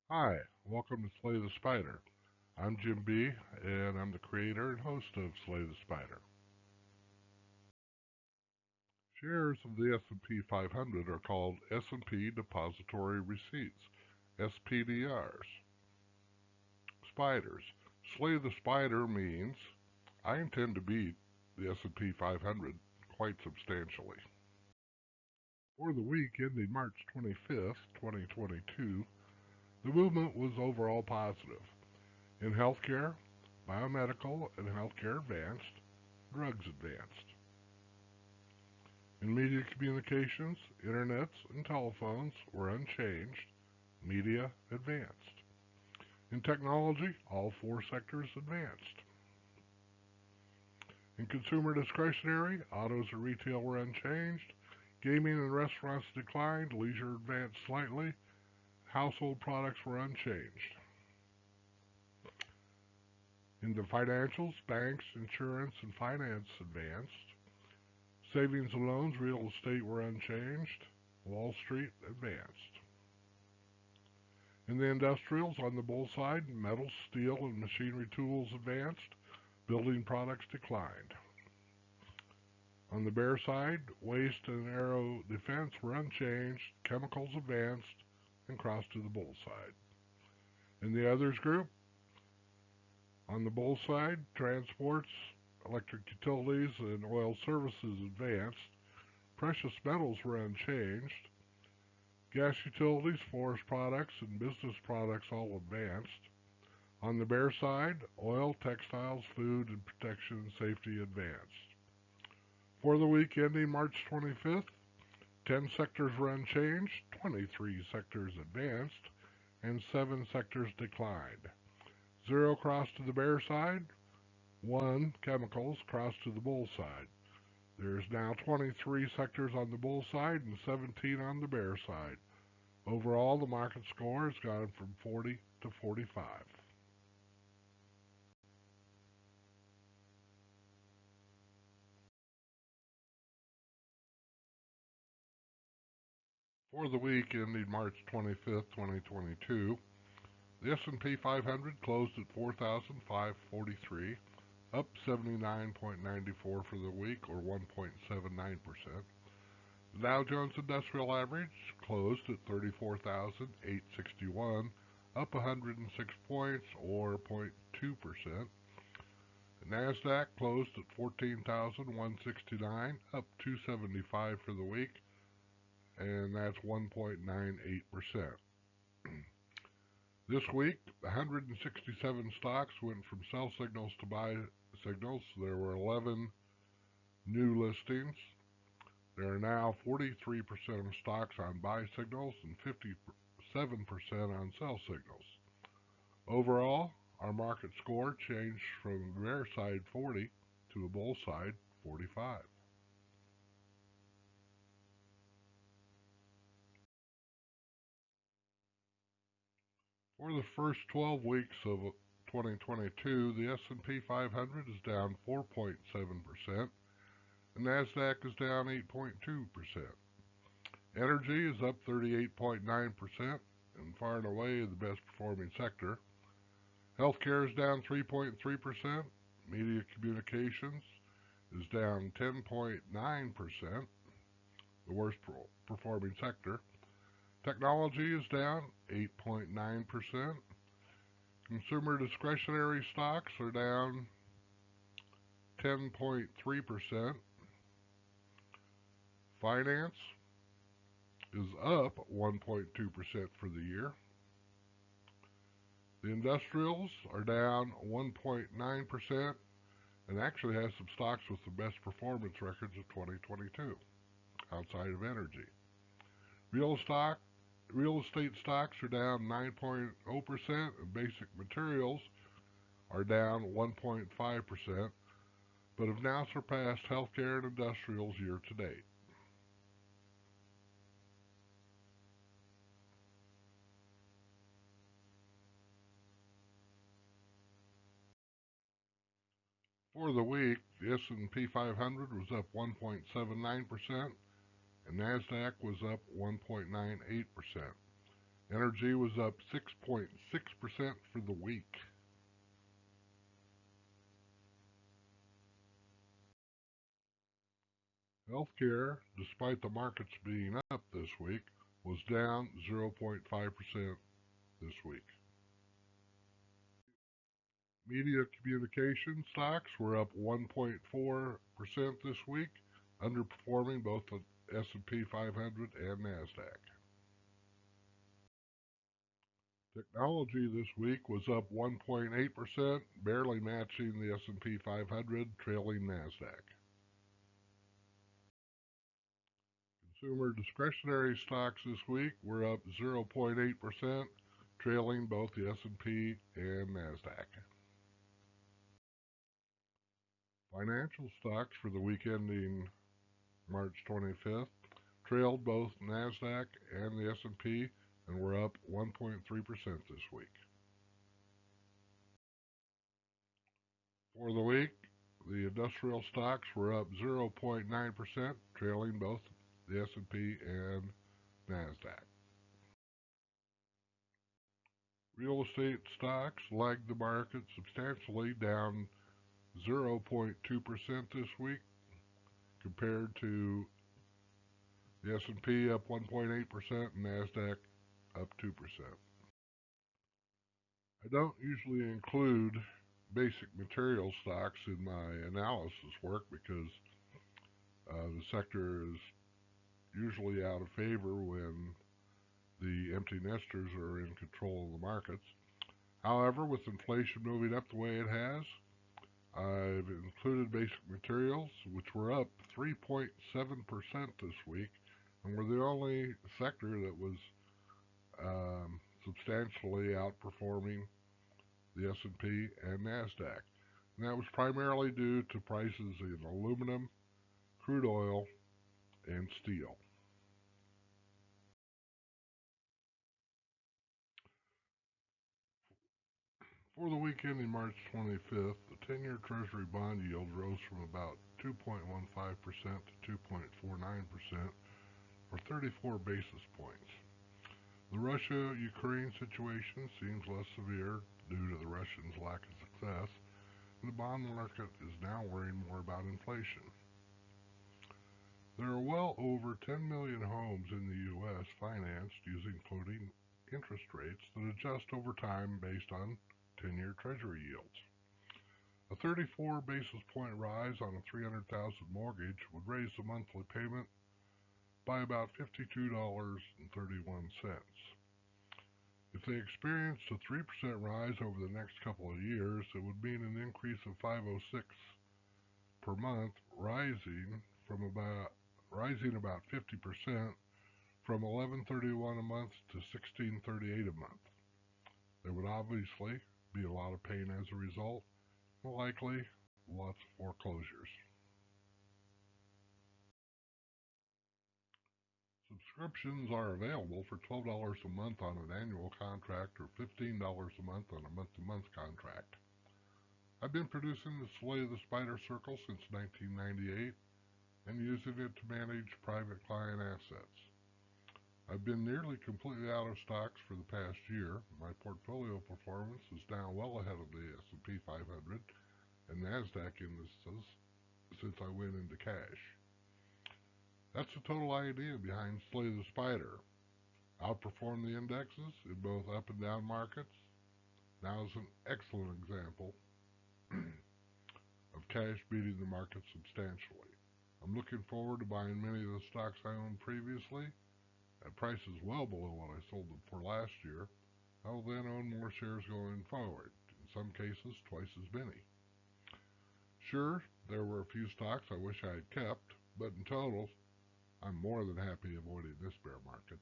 Hi, welcome to Slay the Spider. I'm Jim B, and I'm the creator and host of Slay the Spider. Shares of the S&P 500 are called S&P Depository Receipts, SPDRs. Spiders. Slay the Spider means I intend to beat the S&P 500 quite substantially. For the week ending March 25th, 2022, the movement was overall positive. In healthcare, biomedical and healthcare advanced, drugs advanced. In media communications, internets and telephones were unchanged, media advanced. In technology, all four sectors advanced. In consumer discretionary, autos and retail were unchanged, gaming and restaurants declined, leisure advanced slightly, household products were unchanged. In the financials, banks, insurance, and finance advanced. Savings and loans, real estate were unchanged. Wall Street advanced. In the industrials, on the bull side, metals, steel, and machinery tools advanced. Building products declined. On the bear side, waste and aero defense were unchanged. Chemicals advanced and crossed to the bull side. In the others group, on the bull side, transports, electric utilities, and oil services advanced. Precious metals were unchanged. Gas utilities, forest products, and business products all advanced. On the bear side, oil, textiles, food, and protection and safety advanced. For the week ending March 25th, 10 sectors were unchanged, 23 sectors advanced, and 7 sectors declined. 0 crossed to the bear side, 1 chemicals crossed to the bull side. There's now 23 sectors on the bull side and 17 on the bear side. Overall, the market score has gone from 40 to 45. For the week ending March 25th, 2022, the S&P 500 closed at 4,543, up 79.94 for the week, or 1.79%. The Dow Jones Industrial Average closed at 34,861, up 106 points, or 0.2%. The Nasdaq closed at 14,169, up 275 for the week, and that's 1.98%. This week, 167 stocks went from sell signals to buy signals. There were 11 new listings. There are now 43% of stocks on buy signals and 57% on sell signals. Overall, our market score changed from a bear side 40 to a bull side 45. For the first 12 weeks of 2022, the S&P 500 is down 4.7%. The Nasdaq is down 8.2%. Energy is up 38.9% and far and away the best performing sector. Healthcare is down 3.3%. Media communications is down 10.9%, the worst performing sector. Technology is down 8.9%. Consumer discretionary stocks are down 10.3%. Finance is up 1.2% for the year. The industrials are down 1.9% and actually has some stocks with the best performance records of 2022 outside of energy. Real estate stocks are down 9.0% and basic materials are down 1.5%, but have now surpassed healthcare and industrials year to date. For the week, the S&P 500 was up 1.79%, and Nasdaq was up 1.98%. Energy was up 6.6% for the week. Healthcare, despite the markets being up this week, was down 0.5% this week. Media communication stocks were up 1.4% this week, underperforming both the S&P 500 and Nasdaq. Technology this week was up 1.8%, barely matching the S&P 500, trailing Nasdaq. Consumer discretionary stocks this week were up 0.8%, trailing both the S&P and Nasdaq. Financial stocks for the week ending March 25th trailed both Nasdaq and the S&P and were up 1.3% this week. For the week, the industrial stocks were up 0.9%, trailing both the S&P and Nasdaq. Real estate stocks lagged the market substantially, down 0.2% this week compared to the S&P up 1.8% and Nasdaq up 2%. I don't usually include basic material stocks in my analysis work because the sector is usually out of favor when the empty nesters are in control of the markets. However, with inflation moving up the way it has, I've included basic materials, which were up 3.7% this week, and were the only sector that was substantially outperforming the S&P and Nasdaq. And that was primarily due to prices in aluminum, crude oil, and steel. For the weekend in March 25th, the 10-year Treasury bond yield rose from about 2.15% to 2.49%, or 34 basis points. The Russia-Ukraine situation seems less severe due to the Russians' lack of success, and the bond market is now worrying more about inflation. There are well over 10 million homes in the U.S. financed using floating interest rates that adjust over time based on 10-year Treasury yields. A 34 basis point rise on a $300,000 mortgage would raise the monthly payment by about $52.31. If they experienced a 3% rise over the next couple of years, it would mean an increase of $506 per month, rising about 50% from $11.31 a month to $16.38 a month. There would obviously be a lot of pain as a result, and likely lots of foreclosures. Subscriptions are available for $12 a month on an annual contract or $15 a month on a month-to-month contract. I've been producing the Slay the Spider Circle since 1998 and using it to manage private client assets. I've been nearly completely out of stocks for the past year. My portfolio performance is now well ahead of the S&P 500 and Nasdaq indices since I went into cash. That's the total idea behind Slay the Spider. Outperform the indexes in both up and down markets. Now is an excellent example of cash beating the market substantially. I'm looking forward to buying many of the stocks I owned previously at prices well below what I sold them for last year. I will then own more shares going forward, in some cases twice as many. Sure, there were a few stocks I wish I had kept, but in total, I'm more than happy avoiding this bear market.